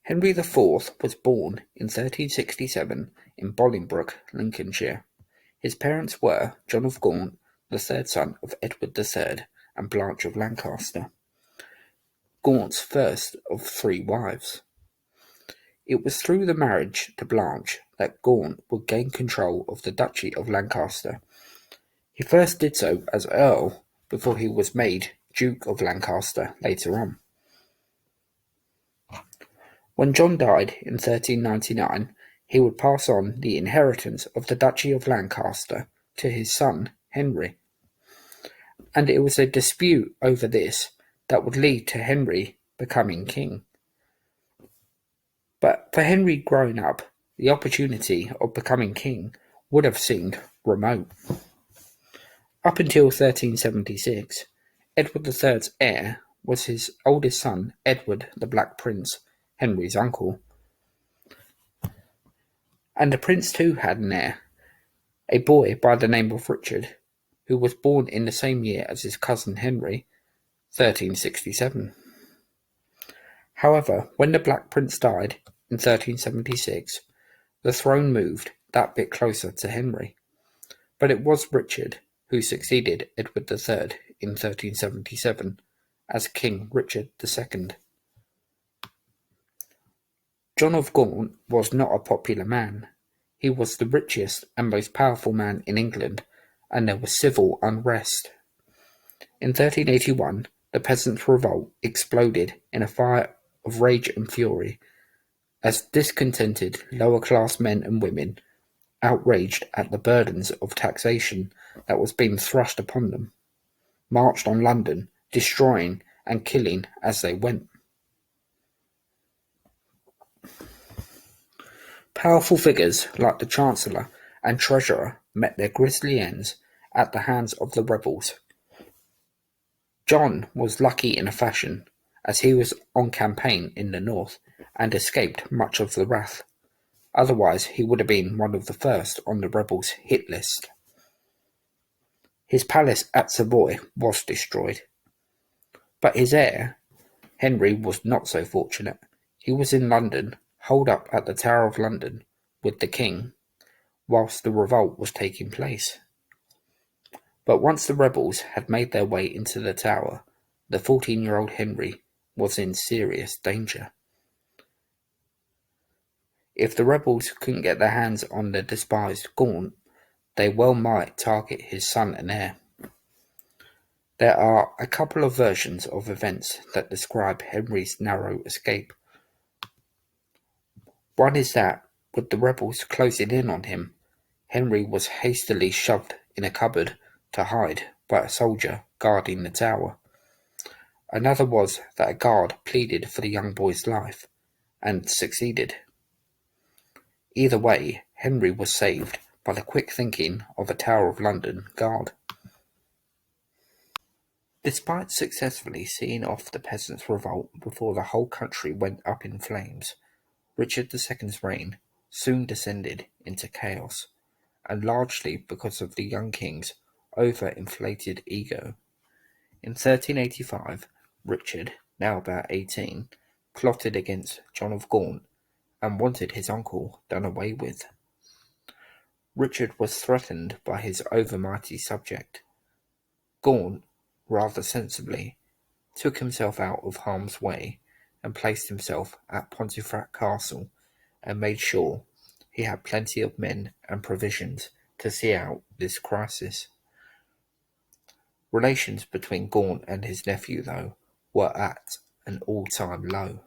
Henry the Fourth was born in 1367 in Bolingbroke, Lincolnshire. His parents were John of Gaunt, the third son of Edward the Third, and Blanche of Lancaster, Gaunt's first of 3 wives. It was through the marriage to Blanche that Gaunt would gain control of the Duchy of Lancaster. He first did so as Earl before he was made Duke of Lancaster later on. When John died in 1399, he would pass on the inheritance of the Duchy of Lancaster to his son Henry, and it was a dispute over this that would lead to Henry becoming king. But for Henry growing up, the opportunity of becoming king would have seemed remote. Up until 1376, Edward III's heir was his oldest son, Edward the Black Prince, Henry's uncle. And the prince too had an heir, a boy by the name of Richard, who was born in the same year as his cousin Henry, 1367. However, when the Black Prince died in 1376, the throne moved that bit closer to Henry. But it was Richard who succeeded Edward III in 1377 as King Richard II. John of Gaunt was not a popular man. He was the richest and most powerful man in England, and there was civil unrest. In 1381, the Peasants Revolt exploded in a fire of rage and fury, as discontented lower-class men and women, outraged at the burdens of taxation that was being thrust upon them, marched on London, destroying and killing as they went. Powerful figures like the Chancellor and Treasurer met their grisly ends at the hands of the rebels. John was lucky in a fashion, as he was on campaign in the north and escaped much of the wrath. Otherwise, he would have been one of the first on the rebels' hit list. His palace at Savoy was destroyed. But his heir, Henry, was not so fortunate. He was in London, holed up at the Tower of London with the king, whilst the revolt was taking place. But once the rebels had made their way into the tower, the 14-year-old Henry was in serious danger. If the rebels couldn't get their hands on the despised Gaunt, they well might target his son and heir. There are a couple of versions of events that describe Henry's narrow escape. One is that, with the rebels closing in on him, Henry was hastily shoved in a cupboard to hide by a soldier guarding the tower. Another was that a guard pleaded for the young boy's life, and succeeded. Either way, Henry was saved by the quick thinking of a Tower of London guard. Despite successfully seeing off the Peasants' Revolt before the whole country went up in flames, Richard II's reign soon descended into chaos, and largely because of the young king's over-inflated ego. In 1385, Richard, now about 18, plotted against John of Gaunt and wanted his uncle done away with. Richard was threatened by his overmighty subject. Gaunt, rather sensibly, took himself out of harm's way and placed himself at Pontefract Castle and made sure he had plenty of men and provisions to see out this crisis. Relations between Gaunt and his nephew, though, were at an all-time low.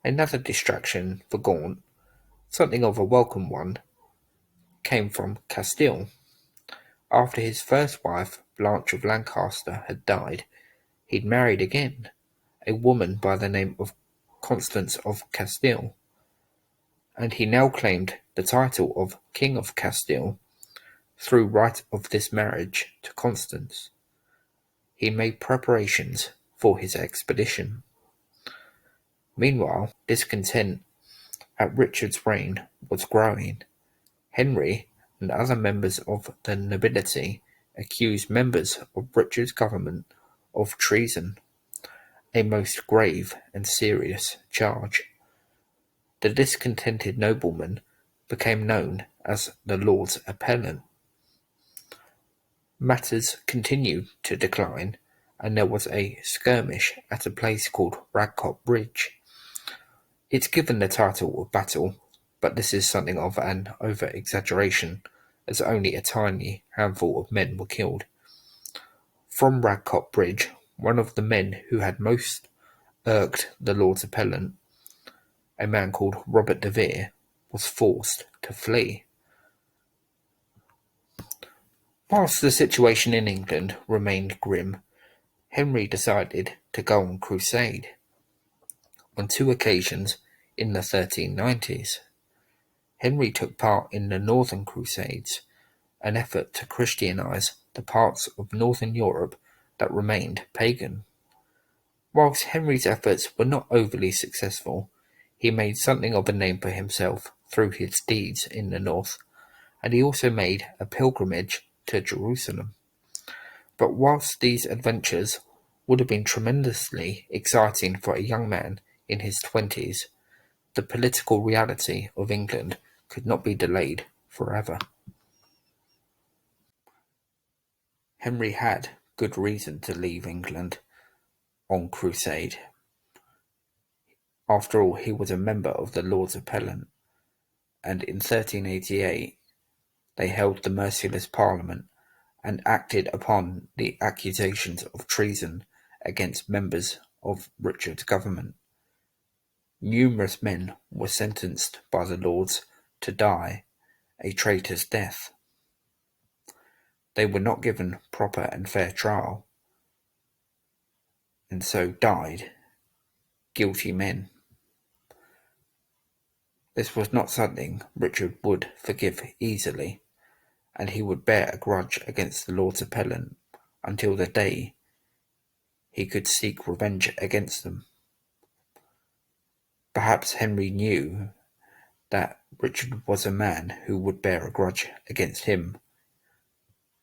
Another distraction for Gaunt, something of a welcome one, came from Castile. After his first wife, Blanche of Lancaster, had died, he'd married again, a woman by the name of Constance of Castile, and he now claimed the title of King of Castile through right of this marriage to Constance. He made preparations for his expedition. Meanwhile, discontent at Richard's reign was growing. Henry and other members of the nobility accused members of Richard's government of treason. a most grave and serious charge. The discontented nobleman became known as the Lord's Appellant. Matters continued to decline, and there was a skirmish at a place called Radcot Bridge. It's given the title of battle, but this is something of an over-exaggeration, as only a tiny handful of men were killed. From Radcot Bridge, one of the men who had most irked the Lord's Appellant, a man called Robert de Vere, was forced to flee. Whilst the situation in England remained grim, Henry decided to go on crusade. On 2 occasions in the 1390s, Henry took part in the Northern Crusades, an effort to Christianise the parts of Northern Europe that remained pagan. Whilst Henry's efforts were not overly successful, he made something of a name for himself through his deeds in the north, and he also made a pilgrimage to Jerusalem. But whilst these adventures would have been tremendously exciting for a young man in his 20s, the political reality of England could not be delayed forever. Henry had good reason to leave England on crusade. After all, he was a member of the Lords Appellant, and in 1388 they held the merciless Parliament and acted upon the accusations of treason against members of Richard's government. Numerous men were sentenced by the Lords to die a traitor's death. They were not given proper and fair trial, and so died guilty men. This was not something Richard would forgive easily, and he would bear a grudge against the Lord's Appellant until the day he could seek revenge against them. Perhaps Henry knew that Richard was a man who would bear a grudge against him,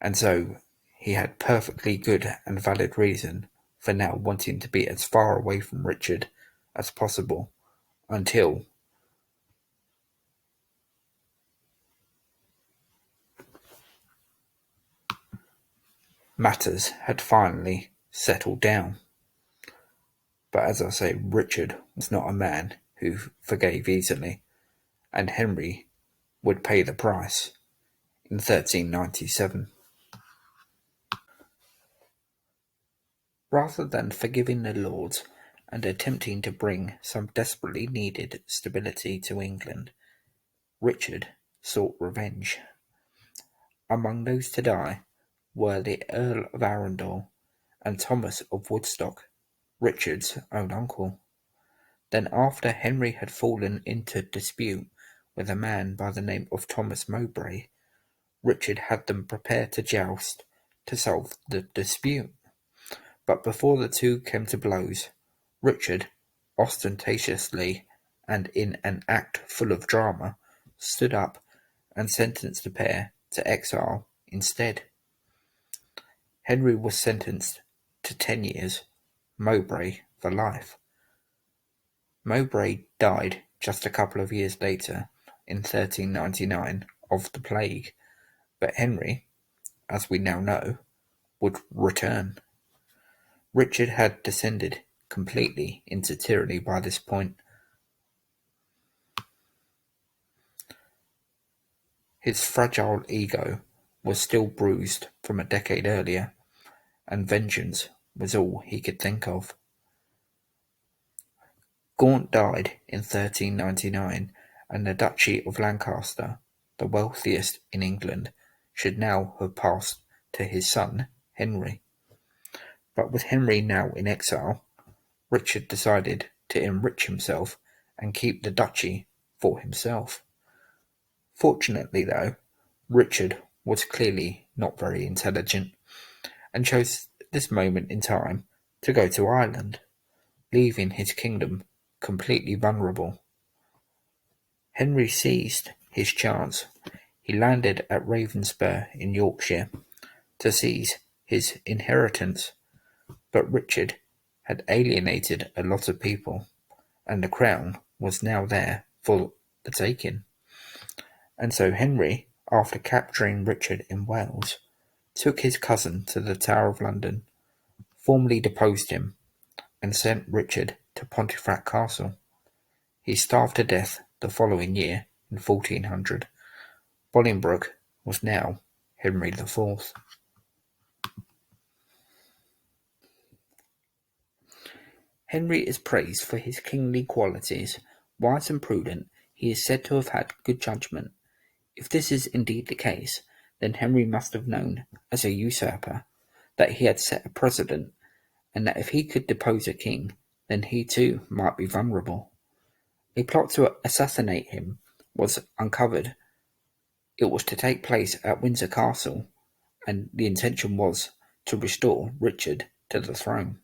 and so he had perfectly good and valid reason for now wanting to be as far away from Richard as possible until matters had finally settled down. But as I say, Richard was not a man who forgave easily, and Henry would pay the price in 1397. Rather than forgiving the Lords and attempting to bring some desperately needed stability to England, Richard sought revenge. Among those to die were the Earl of Arundel and Thomas of Woodstock, Richard's own uncle. Then after Henry had fallen into dispute with a man by the name of Thomas Mowbray, Richard had them prepare to joust to solve the dispute. But before the two came to blows, Richard, ostentatiously and in an act full of drama, stood up and sentenced the pair to exile instead. Henry was sentenced to 10 years, Mowbray for life. Mowbray died just a couple of years later, in 1399, of the plague, but Henry, as we now know, would return. Richard had descended completely into tyranny by this point. His fragile ego was still bruised from a decade earlier, and vengeance was all he could think of. Gaunt died in 1399, and the Duchy of Lancaster, the wealthiest in England, should now have passed to his son Henry. But with Henry now in exile, Richard decided to enrich himself and keep the duchy for himself. Fortunately, though, Richard was clearly not very intelligent, and chose this moment in time to go to Ireland, leaving his kingdom completely vulnerable. Henry seized his chance. He landed at Ravenspur in Yorkshire to seize his inheritance, but Richard had alienated a lot of people, and the crown was now there for the taking. And so Henry, after capturing Richard in Wales, took his cousin to the Tower of London, formally deposed him, and sent Richard to Pontefract Castle. He starved to death the following year in 1400. Bolingbroke was now Henry IV. Henry is praised for his kingly qualities. Wise and prudent, he is said to have had good judgment. If this is indeed the case, then Henry must have known, as a usurper, that he had set a precedent, and that if he could depose a king, then he too might be vulnerable. A plot to assassinate him was uncovered. It was to take place at Windsor Castle, and the intention was to restore Richard to the throne.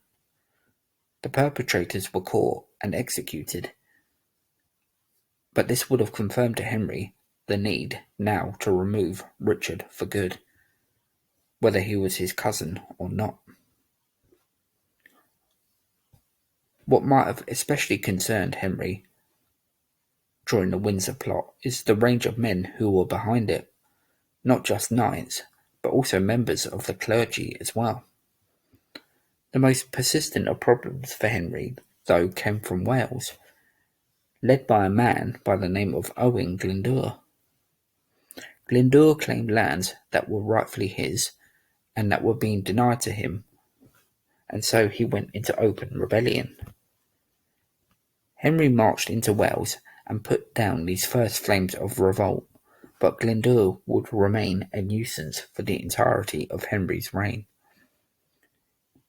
The perpetrators were caught and executed, but this would have confirmed to Henry the need now to remove Richard for good, whether he was his cousin or not. What might have especially concerned Henry during the Windsor plot is the range of men who were behind it, not just knights, but also members of the clergy as well. The most persistent of problems for Henry, though, came from Wales, led by a man by the name of Owen Glyndŵr. Glyndŵr claimed lands that were rightfully his and that were being denied to him, and so he went into open rebellion. Henry marched into Wales and put down these first flames of revolt, but Glyndŵr would remain a nuisance for the entirety of Henry's reign.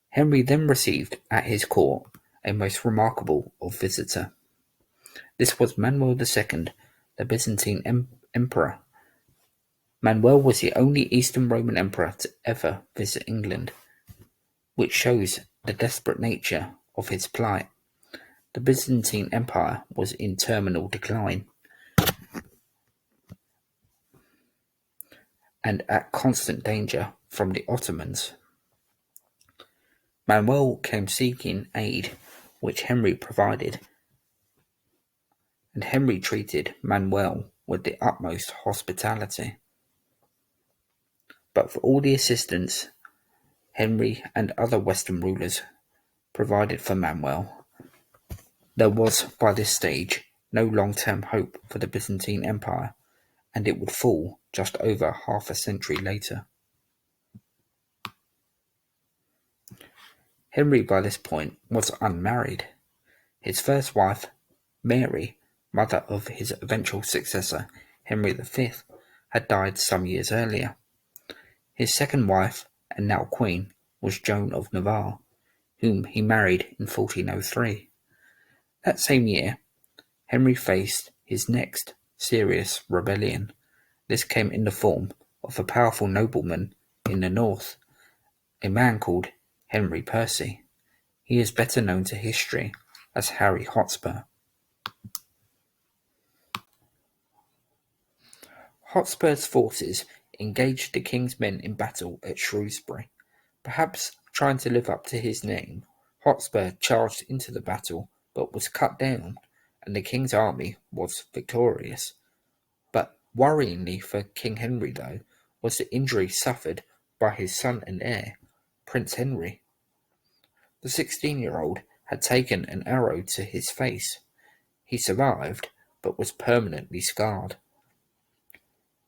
Henry then received at his court a most remarkable of visitor. This was Manuel II, the Byzantine emperor. Manuel was the only Eastern Roman emperor to ever visit England, which shows the desperate nature of his plight. The Byzantine Empire was in terminal decline and at constant danger from the Ottomans. Manuel came seeking aid, which Henry provided, and Henry treated Manuel with the utmost hospitality. But for all the assistance Henry and other Western rulers provided for Manuel, there was by this stage no long-term hope for the Byzantine Empire, and it would fall just over half a century later. Henry by this point was unmarried. His first wife, Mary, mother of his eventual successor, Henry V, had died some years earlier. His second wife, and now queen, was Joan of Navarre, whom he married in 1403. That same year, Henry faced his next serious rebellion. This came in the form of a powerful nobleman in the north, a man called Henry Percy. He is better known to history as Harry Hotspur. Hotspur's forces engaged the king's men in battle at Shrewsbury. Perhaps trying to live up to his name, Hotspur charged into the battle but was cut down, and the king's army was victorious. But worryingly for King Henry, though, was the injury suffered by his son and heir, Prince Henry. The 16-year-old had taken an arrow to his face. He survived, but was permanently scarred.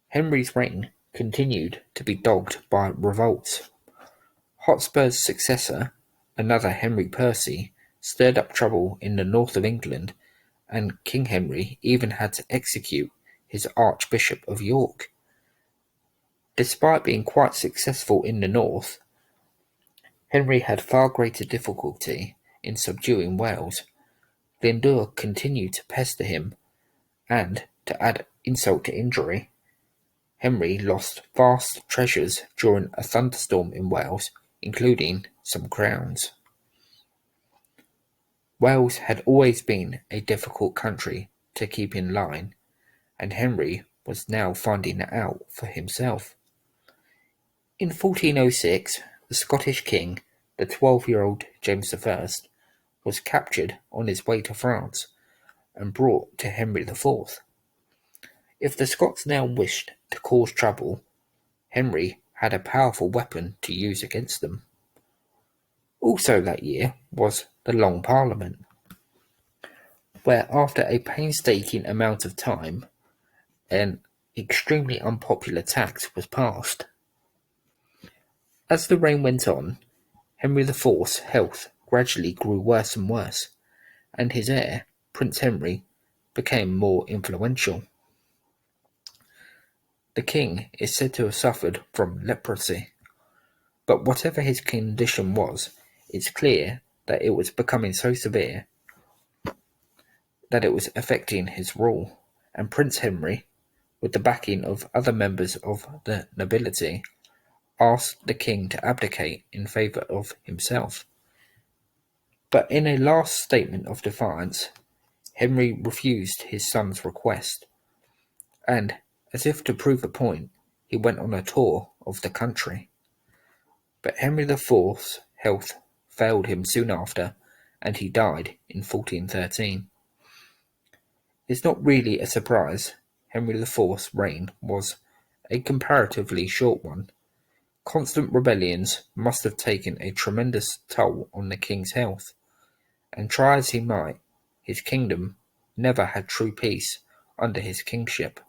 Henry's reign continued to be dogged by revolts. Hotspur's successor, another Henry Percy, stirred up trouble in the north of England, and King Henry even had to execute his Archbishop of York. Despite being quite successful in the north, Henry had far greater difficulty in subduing Wales. Glyndŵr continued to pester him, and, to add insult to injury, Henry lost vast treasures during a thunderstorm in Wales, including some crowns. Wales had always been a difficult country to keep in line, and Henry was now finding it out for himself. In 1406, the Scottish king, the 12-year-old James I, was captured on his way to France and brought to Henry IV. If the Scots now wished to cause trouble, Henry had a powerful weapon to use against them. Also that year was the Long Parliament, where after a painstaking amount of time, an extremely unpopular tax was passed. As the reign went on, Henry IV's health gradually grew worse and worse, and his heir, Prince Henry, became more influential. The king is said to have suffered from leprosy, but whatever his condition was, it's clear that it was becoming so severe that it was affecting his rule, and Prince Henry, with the backing of other members of the nobility, asked the king to abdicate in favour of himself. But in a last statement of defiance, Henry refused his son's request, and, as if to prove a point, he went on a tour of the country. But Henry IV's health failed him soon after, and he died in 1413. It's not really a surprise. Henry IV's reign was a comparatively short one. Constant rebellions must have taken a tremendous toll on the king's health, and try as he might, his kingdom never had true peace under his kingship.